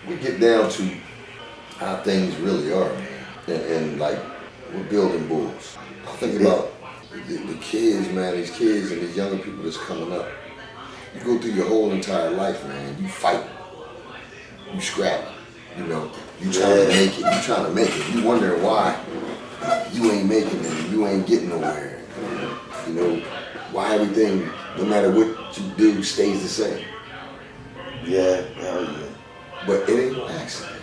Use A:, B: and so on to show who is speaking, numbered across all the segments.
A: we get down to how things really are, man, and like we're building bulls. I think about the kids, man, these kids and these younger people that's coming up. You go through your whole entire life, man. You fight, you scrap, you know. You trying to make it. You trying to make it. You wondering why you ain't making it. You ain't getting nowhere. You know why everything, no matter what you do, stays the same.
B: Yeah, hell yeah.
A: But it ain't no accident.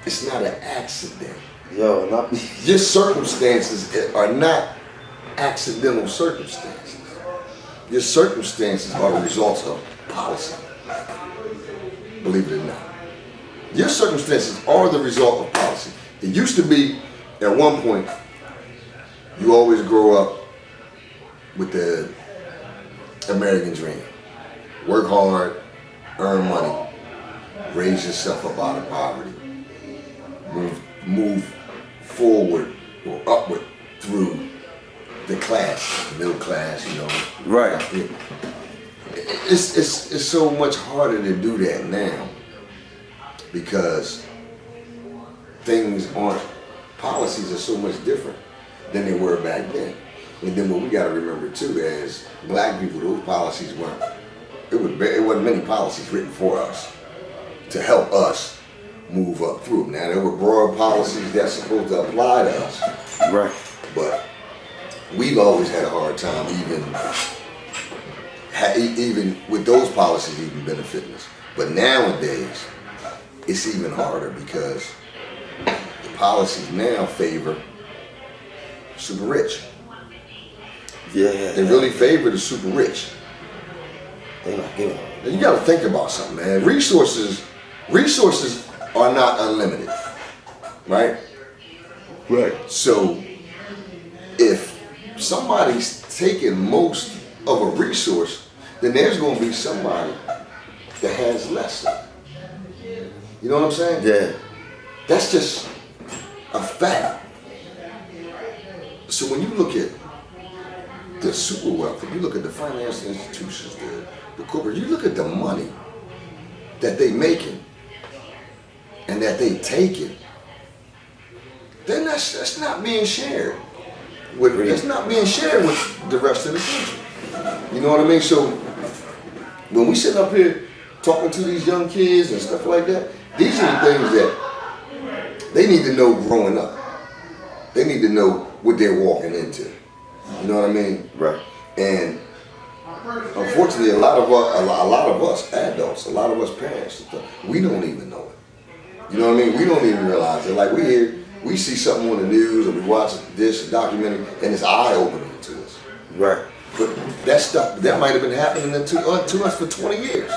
A: It's not an accident.
B: Yo, not
A: Your circumstances are not accidental circumstances. Your circumstances are the results of policy. Believe it or not. Your circumstances are the result of policy. It used to be, at one point, you always grow up with the American dream. Work hard, earn money, raise yourself up out of poverty, move forward or upward through the class, middle class, you know.
B: right.
A: It's so much harder to do that now because policies are so much different than they were back then. And then what we got to remember too, as black people, those policies weren't. It wasn't many policies written for us to help us move up through them. Now there were broad policies that's supposed to apply to us,
B: Right.
A: but we've always had a hard time even with those policies even benefiting us. But nowadays, it's even harder because the policies now favor super rich.
B: Yeah.
A: They really favor the super rich.
B: They not giving them.
A: Now you gotta think about something, man. Resources are not unlimited, right?
B: Right.
A: So if somebody's taking most of a resource, then there's gonna be somebody that has less of it. You know what I'm saying?
B: Yeah.
A: That's just a fact. So when you look at the super wealthy, you look at the financial institutions, the corporate, you look at the money that they making and that they taking, then that's not being shared. It's not being shared with the rest of the country. You know what I mean? So when we sit up here talking to these young kids and stuff like that, these are the things that they need to know growing up. They need to know what they're walking into. You know what I mean?
B: Right.
A: And unfortunately, a lot of us adults, a lot of us parents, we don't even know it. You know what I mean? We don't even realize it. Like we see something on the news or we watch this documentary and it's eye-opening to us.
B: Right.
A: But that stuff, that might have been happening to us for 20 years.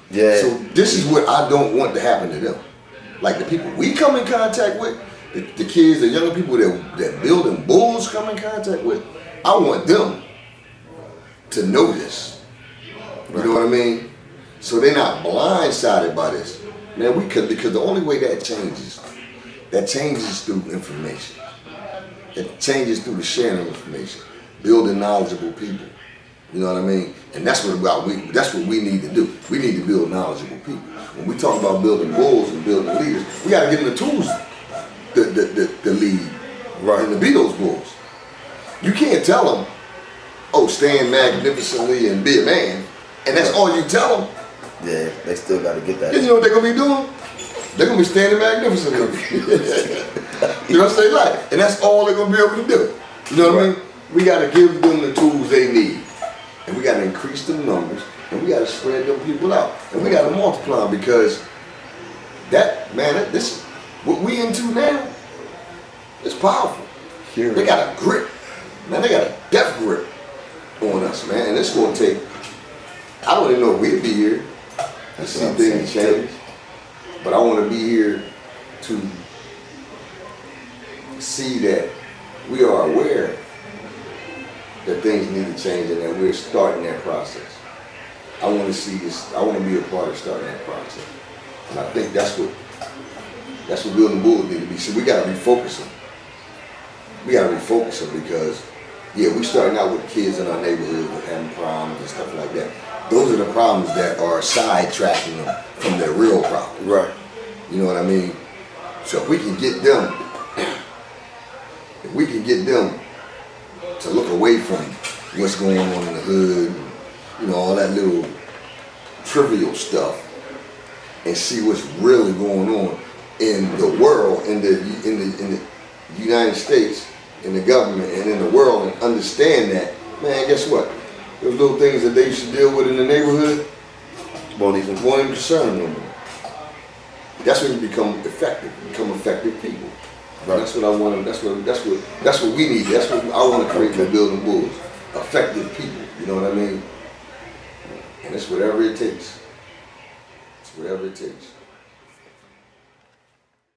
B: Yeah.
A: So this is what I don't want to happen to them. Like the people we come in contact with, the kids, the younger people that building bulls come in contact with, I want them to know this. You know what I mean? So they're not blindsided by this. Man, because the only way that changes through information. It changes through the sharing of information, building knowledgeable people. You know what I mean? And that's what we need to do. We need to build knowledgeable people. When we talk about building bulls and building leaders, we got to give them the tools to lead, right, and to be those bulls. You can't tell them, oh, stand magnificently and be a man, and that's all you tell them.
B: Yeah, they still got to get that.
A: You know what they're going to be doing? They're going to be standing magnificently. You know what I'm saying? Like, and that's all they're going to be able to do. You know what I mean? We got to give them the tools they need. And we got to increase the numbers, and we got to spread them people out. And we got to multiply them because this what we into now is powerful.
B: Here.
A: They got a grip. Man, they got a death grip on us, man. And it's going to take, I don't even know if we'll be here to see things change. But I want to be here to see that we are aware that things need to change and that we're starting that process. I want to see this. I want to be a part of starting that process. And I think that's what building bulls need to be. So we got to refocus them. We got to refocus them because, yeah, we starting out with kids in our neighborhood with having problems and stuff like that. those are the problems that are sidetracking them from their real problem.
B: Right.
A: You know what I mean? So if we can get them, to look away from what's going on in the hood, you know, all that little trivial stuff, and see what's really going on in the world, in the United States, in the government, and in the world, and understand that, man, guess what? Those little things that they used to deal with in the neighborhood
B: Won't even.
A: won't even concern them no more. That's when you become effective. You become effective people.
B: Right.
A: That's what I want. That's what we need. That's what I want to create with Building Bulls. Effective people. You know what I mean? And it's whatever it takes. It's whatever it takes.